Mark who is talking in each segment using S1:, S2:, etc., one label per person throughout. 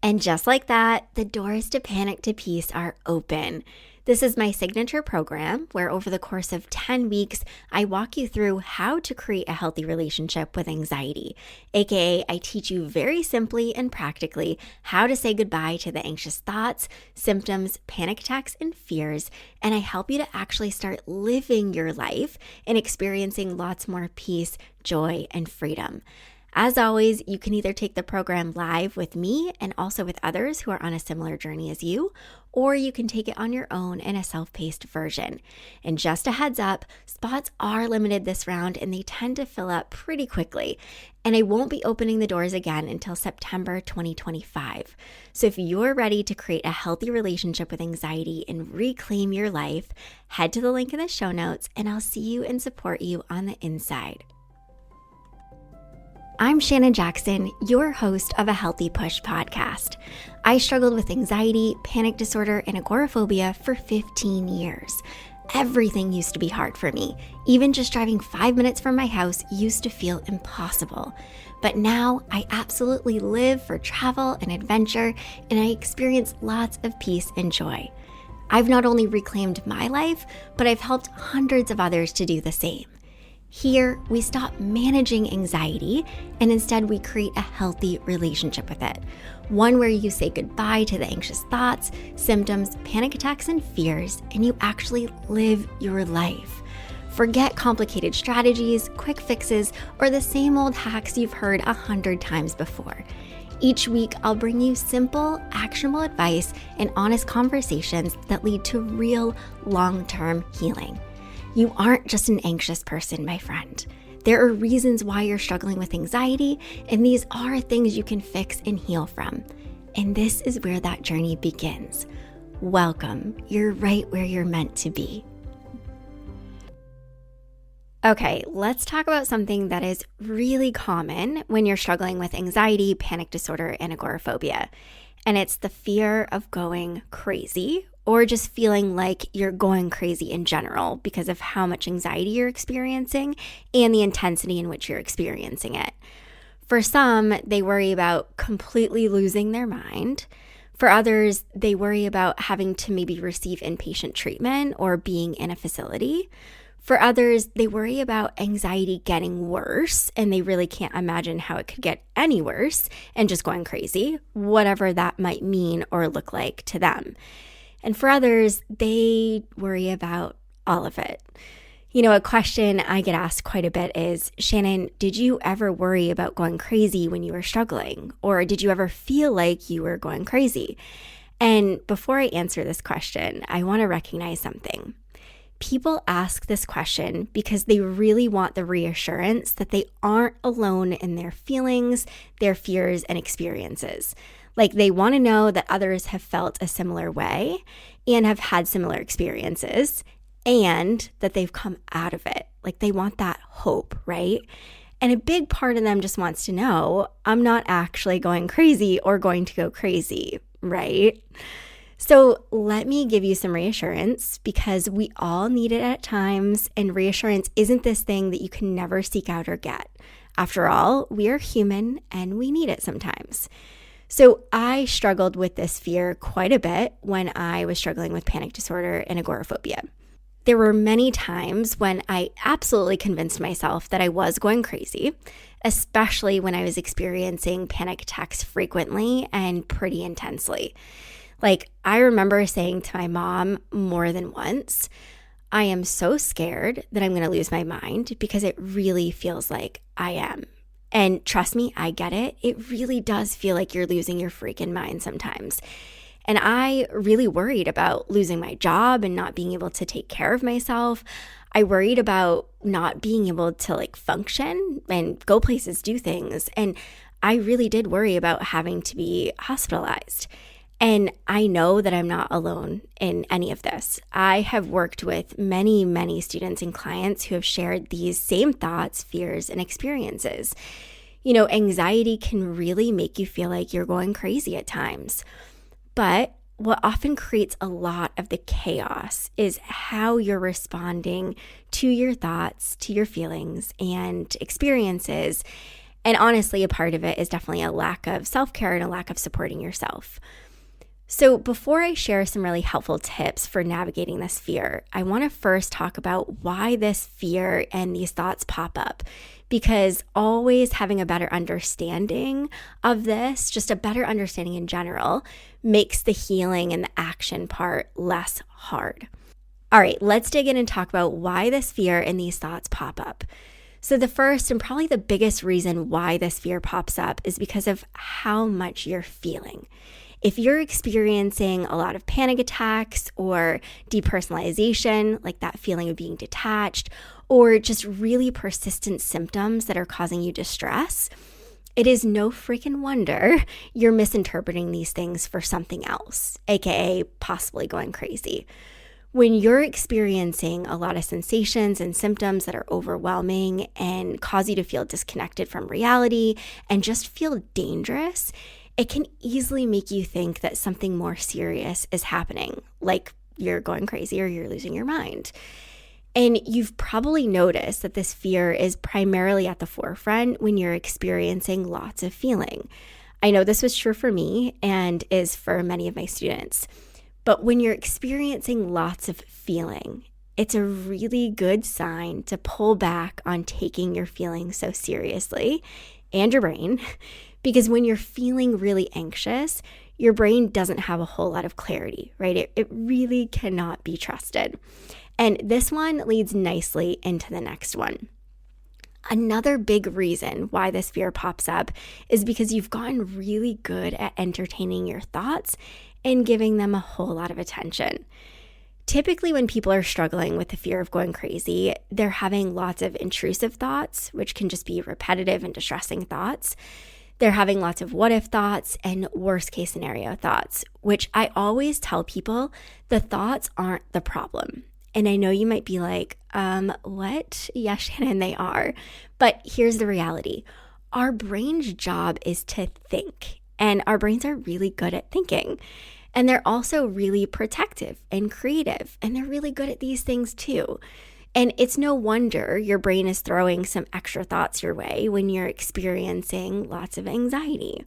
S1: And just like that, the doors to Panic to Peace are open. This is my signature program where over the course of 10 weeks, I walk you through how to create a healthy relationship with anxiety. AKA, I teach you very simply and practically how to say goodbye to the anxious thoughts, symptoms, panic attacks, and fears, and I help you to actually start living your life and experiencing lots more peace, joy, and freedom. As always, you can either take the program live with me and also with others who are on a similar journey as you, or you can take it on your own in a self-paced version. And just a heads up, spots are limited this round and they tend to fill up pretty quickly. And I won't be opening the doors again until September 2025. So if you're ready to create a healthy relationship with anxiety and reclaim your life, head to the link in the show notes and I'll see you and support you on the inside. I'm Shannon Jackson, your host of A Healthy Push podcast. I struggled with anxiety, panic disorder, and agoraphobia for 15 years. Everything used to be hard for me. Even just driving 5 minutes from my house used to feel impossible. But now I absolutely live for travel and adventure, and I experience lots of peace and joy. I've not only reclaimed my life, but I've helped hundreds of others to do the same. Here, we stop managing anxiety and instead we create a healthy relationship with it. One where you say goodbye to the anxious thoughts, symptoms, panic attacks, and fears, and you actually live your life. Forget complicated strategies, quick fixes, or the same old hacks you've heard 100 times before. Each week, I'll bring you simple, actionable advice and honest conversations that lead to real, long-term healing. You aren't just an anxious person, my friend. There are reasons why you're struggling with anxiety, and these are things you can fix and heal from. And this is where that journey begins. Welcome. You're right where you're meant to be. Okay, let's talk about something that is really common when you're struggling with anxiety, panic disorder, and agoraphobia. And it's the fear of going crazy, or just feeling like you're going crazy in general because of how much anxiety you're experiencing and the intensity in which you're experiencing it. For some, they worry about completely losing their mind. For others, they worry about having to maybe receive inpatient treatment or being in a facility. For others, they worry about anxiety getting worse and they really can't imagine how it could get any worse and just going crazy, whatever that might mean or look like to them. And for others, they worry about all of it. You know, a question I get asked quite a bit is, Shannon, did you ever worry about going crazy when you were struggling? Or did you ever feel like you were going crazy? And before I answer this question, I want to recognize something. People ask this question because they really want the reassurance that they aren't alone in their feelings, their fears, and experiences. Like they want to know that others have felt a similar way and have had similar experiences and that they've come out of it. Like they want that hope, right? And a big part of them just wants to know, I'm not actually going crazy or going to go crazy, right? So let me give you some reassurance because we all need it at times, and reassurance isn't this thing that you can never seek out or get. After all, we are human and we need it sometimes. So I struggled with this fear quite a bit when I was struggling with panic disorder and agoraphobia. There were many times when I absolutely convinced myself that I was going crazy, especially when I was experiencing panic attacks frequently and pretty intensely. Like I remember saying to my mom more than once, I am so scared that I'm going to lose my mind because it really feels like I am. And trust me, I get it. It really does feel like you're losing your freaking mind sometimes. And I really worried about losing my job and not being able to take care of myself. I worried about not being able to function and go places, do things. And I really did worry about having to be hospitalized. And I know that I'm not alone in any of this. I have worked with many, many students and clients who have shared these same thoughts, fears, and experiences. You know, anxiety can really make you feel like you're going crazy at times. But what often creates a lot of the chaos is how you're responding to your thoughts, to your feelings and experiences. And honestly, a part of it is definitely a lack of self-care and a lack of supporting yourself. So before I share some really helpful tips for navigating this fear, I want to first talk about why this fear and these thoughts pop up. Because always having a better understanding of this, just a better understanding in general, makes the healing and the action part less hard. All right, let's dig in and talk about why this fear and these thoughts pop up. So the first and probably the biggest reason why this fear pops up is because of how much you're feeling. If you're experiencing a lot of panic attacks or depersonalization, like that feeling of being detached, or just really persistent symptoms that are causing you distress, it is no freaking wonder you're misinterpreting these things for something else, aka possibly going crazy. When you're experiencing a lot of sensations and symptoms that are overwhelming and cause you to feel disconnected from reality and just feel dangerous, it can easily make you think that something more serious is happening, like you're going crazy or you're losing your mind. And you've probably noticed that this fear is primarily at the forefront when you're experiencing lots of feeling. I know this was true for me and is for many of my students. But when you're experiencing lots of feeling, it's a really good sign to pull back on taking your feelings so seriously and your brain, because when you're feeling really anxious, your brain doesn't have a whole lot of clarity, right? It really cannot be trusted. And this one leads nicely into the next one. Another big reason why this fear pops up is because you've gotten really good at entertaining your thoughts and giving them a whole lot of attention. Typically, when people are struggling with the fear of going crazy, they're having lots of intrusive thoughts, which can just be repetitive and distressing thoughts. They're having lots of what if thoughts and worst case scenario thoughts, which I always tell people the thoughts aren't the problem. And I know you might be like, what? Yes, Shannon, they are. But here's the reality. Our brain's job is to think, and our brains are really good at thinking. And they're also really protective and creative, and they're really good at these things too. And it's no wonder your brain is throwing some extra thoughts your way when you're experiencing lots of anxiety.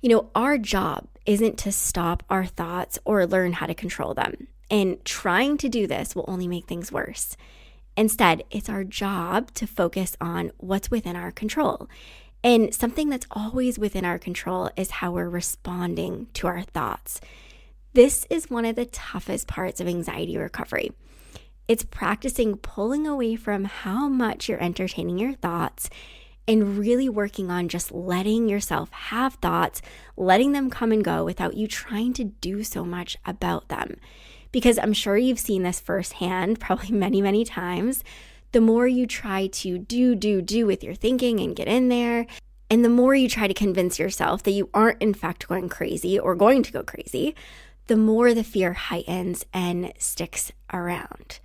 S1: You know, our job isn't to stop our thoughts or learn how to control them. And trying to do this will only make things worse. Instead, it's our job to focus on what's within our control. And something that's always within our control is how we're responding to our thoughts. This is one of the toughest parts of anxiety recovery. It's practicing pulling away from how much you're entertaining your thoughts and really working on just letting yourself have thoughts, letting them come and go without you trying to do so much about them. Because I'm sure you've seen this firsthand, probably many, many times. The more you try to do with your thinking and get in there, and the more you try to convince yourself that you aren't in fact going crazy or going to go crazy, the more the fear heightens and sticks around.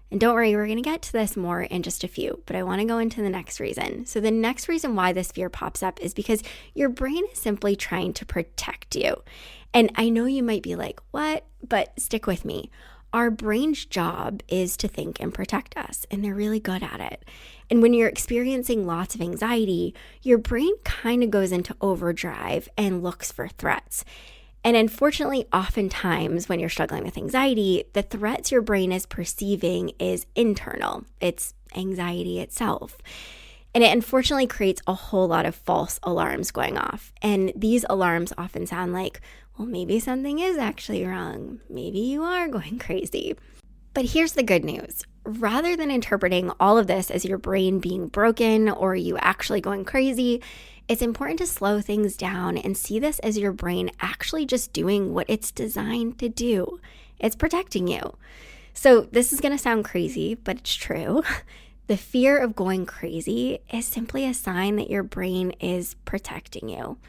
S1: And don't worry, we're going to get to this more in just a few, but I want to go into the next reason. So the next reason why this fear pops up is because your brain is simply trying to protect you. And I know you might be like, what? But stick with me. Our brain's job is to think and protect us, and they're really good at it. And when you're experiencing lots of anxiety, your brain kind of goes into overdrive and looks for threats. And unfortunately, oftentimes when you're struggling with anxiety, the threats your brain is perceiving is internal. It's anxiety itself. And it unfortunately creates a whole lot of false alarms going off. And these alarms often sound like, well, maybe something is actually wrong. Maybe you are going crazy. But here's the good news. Rather than interpreting all of this as your brain being broken or you actually going crazy, it's important to slow things down and see this as your brain actually just doing what it's designed to do. It's protecting you. So this is going to sound crazy, but it's true. The fear of going crazy is simply a sign that your brain is protecting you.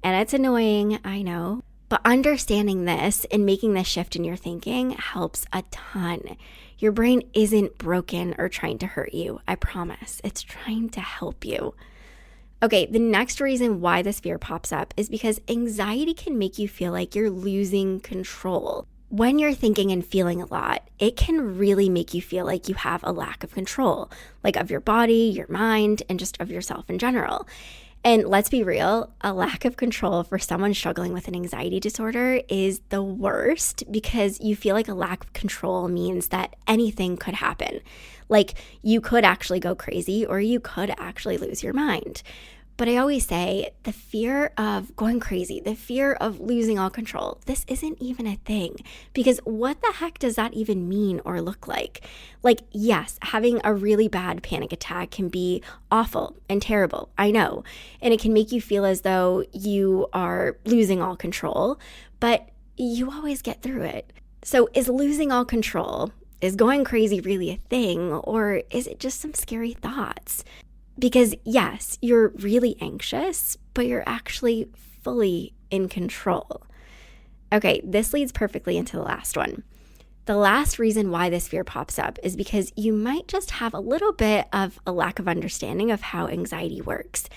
S1: And it's annoying, I know. But understanding this and making this shift in your thinking helps a ton. Your brain isn't broken or trying to hurt you. I promise. It's trying to help you. Okay, the next reason why this fear pops up is because anxiety can make you feel like you're losing control. When you're thinking and feeling a lot, it can really make you feel like you have a lack of control, like of your body, your mind, and just of yourself in general. And let's be real, a lack of control for someone struggling with an anxiety disorder is the worst because you feel like a lack of control means that anything could happen. Like you could actually go crazy or you could actually lose your mind. But I always say the fear of going crazy, the fear of losing all control, this isn't even a thing because what the heck does that even mean or look like? Like, yes, having a really bad panic attack can be awful and terrible, I know, and it can make you feel as though you are losing all control, but you always get through it. So is losing all control, is going crazy really a thing, or is it just some scary thoughts? Because yes, you're really anxious, but you're actually fully in control. Okay, this leads perfectly into the last one. The last reason why this fear pops up is because you might just have a little bit of a lack of understanding of how anxiety works.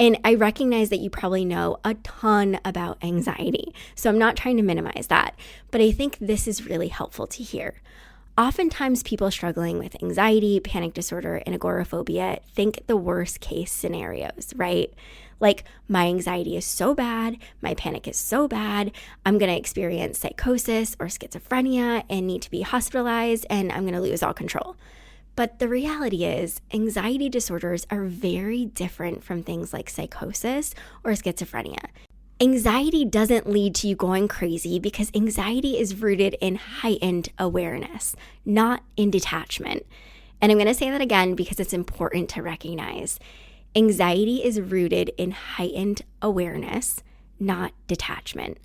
S1: And I recognize that you probably know a ton about anxiety, so I'm not trying to minimize that, but I think this is really helpful to hear. Oftentimes, people struggling with anxiety, panic disorder, and agoraphobia think the worst case scenarios, right? Like, my anxiety is so bad, my panic is so bad, I'm going to experience psychosis or schizophrenia and need to be hospitalized, and I'm going to lose all control. But the reality is, anxiety disorders are very different from things like psychosis or schizophrenia. Anxiety doesn't lead to you going crazy because anxiety is rooted in heightened awareness, not in detachment. And I'm going to say that again because it's important to recognize. Anxiety is rooted in heightened awareness, not detachment.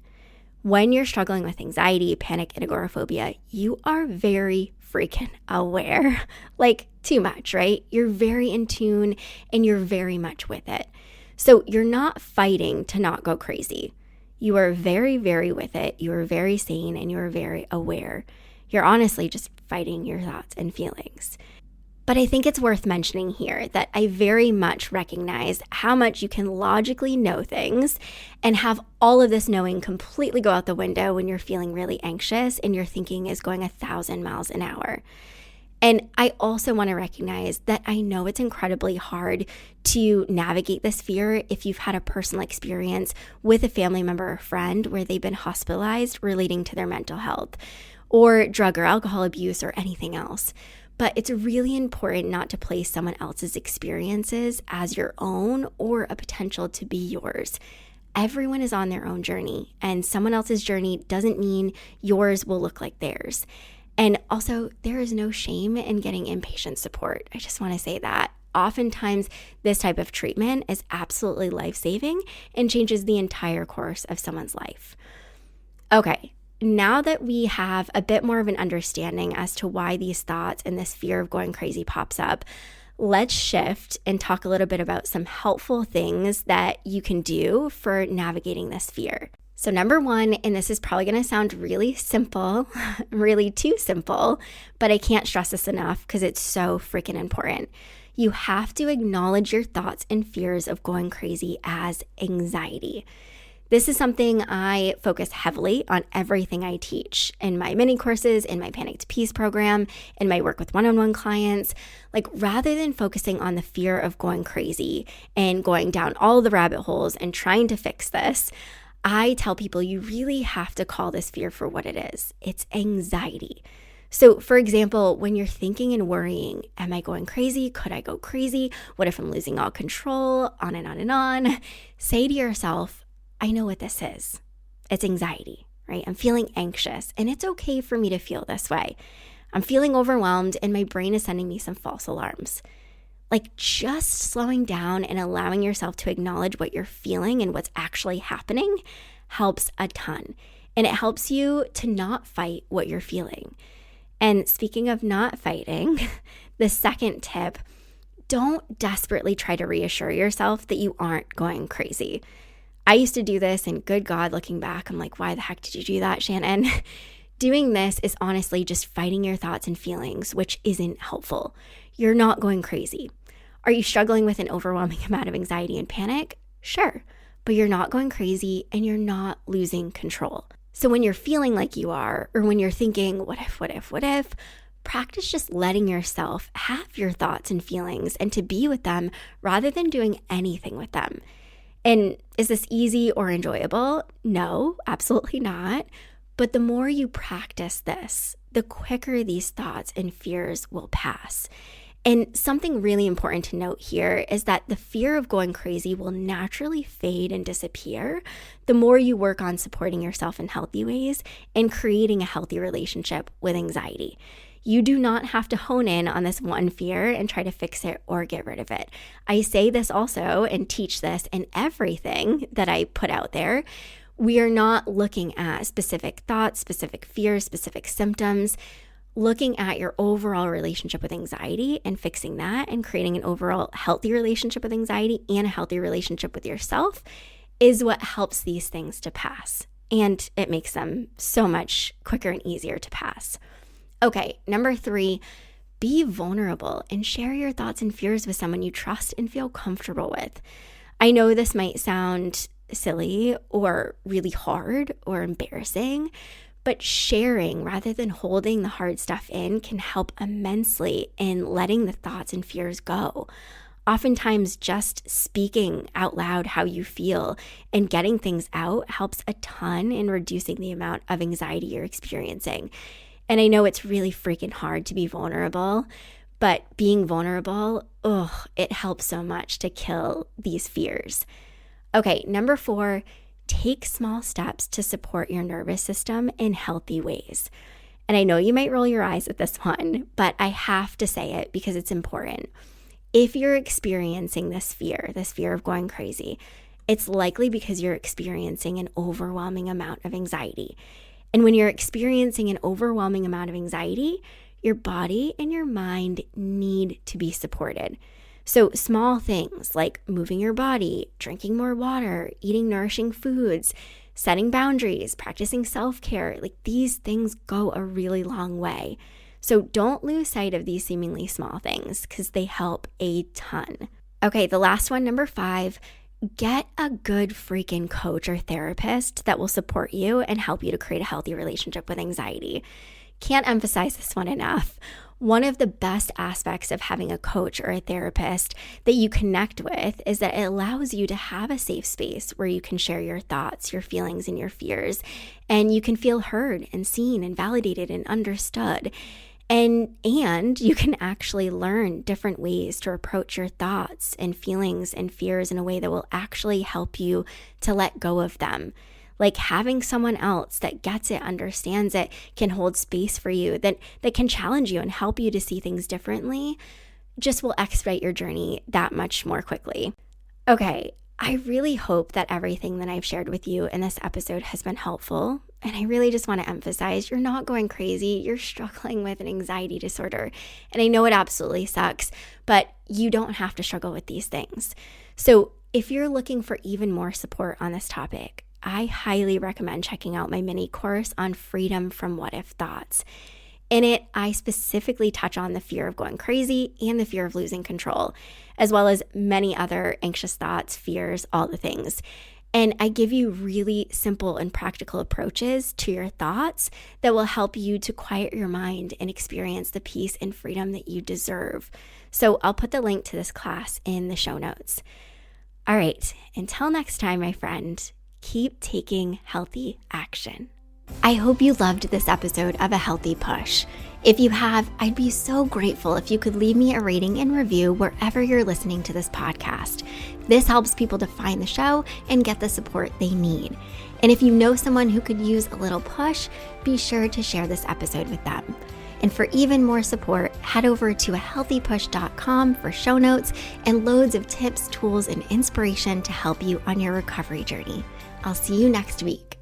S1: When you're struggling with anxiety, panic, and agoraphobia, you are very freaking aware. Like too much, right? You're very in tune and you're very much with it. So you're not fighting to not go crazy. You are very, very with it. You are very sane and you are very aware. You're honestly just fighting your thoughts and feelings. But I think it's worth mentioning here that I very much recognize how much you can logically know things and have all of this knowing completely go out the window when you're feeling really anxious and your thinking is going 1,000 miles an hour. And I also want to recognize that I know it's incredibly hard to navigate this fear if you've had a personal experience with a family member or friend where they've been hospitalized relating to their mental health or drug or alcohol abuse or anything else. But it's really important not to place someone else's experiences as your own or a potential to be yours. Everyone is on their own journey, and someone else's journey doesn't mean yours will look like theirs. And also, there is no shame in getting inpatient support. I just want to say that. Oftentimes, this type of treatment is absolutely life-saving and changes the entire course of someone's life. Okay, now that we have a bit more of an understanding as to why these thoughts and this fear of going crazy pops up, let's shift and talk a little bit about some helpful things that you can do for navigating this fear. So number one, and this is probably going to sound really simple, really too simple, but I can't stress this enough because it's so freaking important. You have to acknowledge your thoughts and fears of going crazy as anxiety. This is something I focus heavily on everything I teach in my mini courses, in my Panic to Peace program, in my work with one-on-one clients. Like rather than focusing on the fear of going crazy and going down all the rabbit holes and trying to fix this, I tell people you really have to call this fear for what it is. It's anxiety. So for example, when you're thinking and worrying, am I going crazy? Could I go crazy? What if I'm losing all control? On and on and on. Say to yourself, I know what this is. It's anxiety, right? I'm feeling anxious and it's okay for me to feel this way. I'm feeling overwhelmed and my brain is sending me some false alarms. Like just slowing down and allowing yourself to acknowledge what you're feeling and what's actually happening helps a ton. And it helps you to not fight what you're feeling. And speaking of not fighting, the second tip, don't desperately try to reassure yourself that you aren't going crazy. I used to do this and good God, looking back, I'm like, why the heck did you do that, Shannon? Doing this is honestly just fighting your thoughts and feelings, which isn't helpful. You're not going crazy. Are you struggling with an overwhelming amount of anxiety and panic? Sure, but you're not going crazy and you're not losing control. So when you're feeling like you are, or when you're thinking, what if, practice just letting yourself have your thoughts and feelings and to be with them rather than doing anything with them. And is this easy or enjoyable? No, absolutely not. But the more you practice this, the quicker these thoughts and fears will pass. And something really important to note here is that the fear of going crazy will naturally fade and disappear the more you work on supporting yourself in healthy ways and creating a healthy relationship with anxiety. You do not have to hone in on this one fear and try to fix it or get rid of it. I say this also and teach this in everything that I put out there. We are not looking at specific thoughts, specific fears, specific symptoms. Looking at your overall relationship with anxiety and fixing that and creating an overall healthy relationship with anxiety and a healthy relationship with yourself is what helps these things to pass. And it makes them so much quicker and easier to pass. Okay, number 3, be vulnerable and share your thoughts and fears with someone you trust and feel comfortable with. I know this might sound silly or really hard or embarrassing, but sharing rather than holding the hard stuff in can help immensely in letting the thoughts and fears go. Oftentimes, just speaking out loud how you feel and getting things out helps a ton in reducing the amount of anxiety you're experiencing. And I know it's really freaking hard to be vulnerable, but being vulnerable, it helps so much to kill these fears. Okay, number 4, take small steps to support your nervous system in healthy ways. And I know you might roll your eyes at this one, but I have to say it because it's important. If you're experiencing this fear of going crazy, it's likely because you're experiencing an overwhelming amount of anxiety. And when you're experiencing an overwhelming amount of anxiety, your body and your mind need to be supported. So small things like moving your body, drinking more water, eating nourishing foods, setting boundaries, practicing self-care, like these things go a really long way. So don't lose sight of these seemingly small things because they help a ton. Okay, the last one, number 5, get a good freaking coach or therapist that will support you and help you to create a healthy relationship with anxiety. Can't emphasize this one enough. One of the best aspects of having a coach or a therapist that you connect with is that it allows you to have a safe space where you can share your thoughts, your feelings, and your fears, and you can feel heard and seen and validated and understood. And you can actually learn different ways to approach your thoughts and feelings and fears in a way that will actually help you to let go of them. Like having someone else that gets it, understands it, can hold space for you, that can challenge you and help you to see things differently, just will expedite your journey that much more quickly. Okay, I really hope that everything that I've shared with you in this episode has been helpful. And I really just want to emphasize, you're not going crazy. You're struggling with an anxiety disorder. And I know it absolutely sucks, but you don't have to struggle with these things. So if you're looking for even more support on this topic, I highly recommend checking out my mini course on freedom from what if thoughts. In it, I specifically touch on the fear of going crazy and the fear of losing control, as well as many other anxious thoughts, fears, all the things. And I give you really simple and practical approaches to your thoughts that will help you to quiet your mind and experience the peace and freedom that you deserve. So I'll put the link to this class in the show notes. All right, until next time, my friend, keep taking healthy action. I hope you loved this episode of A Healthy Push. If you have, I'd be so grateful if you could leave me a rating and review wherever you're listening to this podcast. This helps people to find the show and get the support they need. And if you know someone who could use a little push, be sure to share this episode with them. And for even more support, head over to ahealthypush.com for show notes and loads of tips, tools, and inspiration to help you on your recovery journey. I'll see you next week.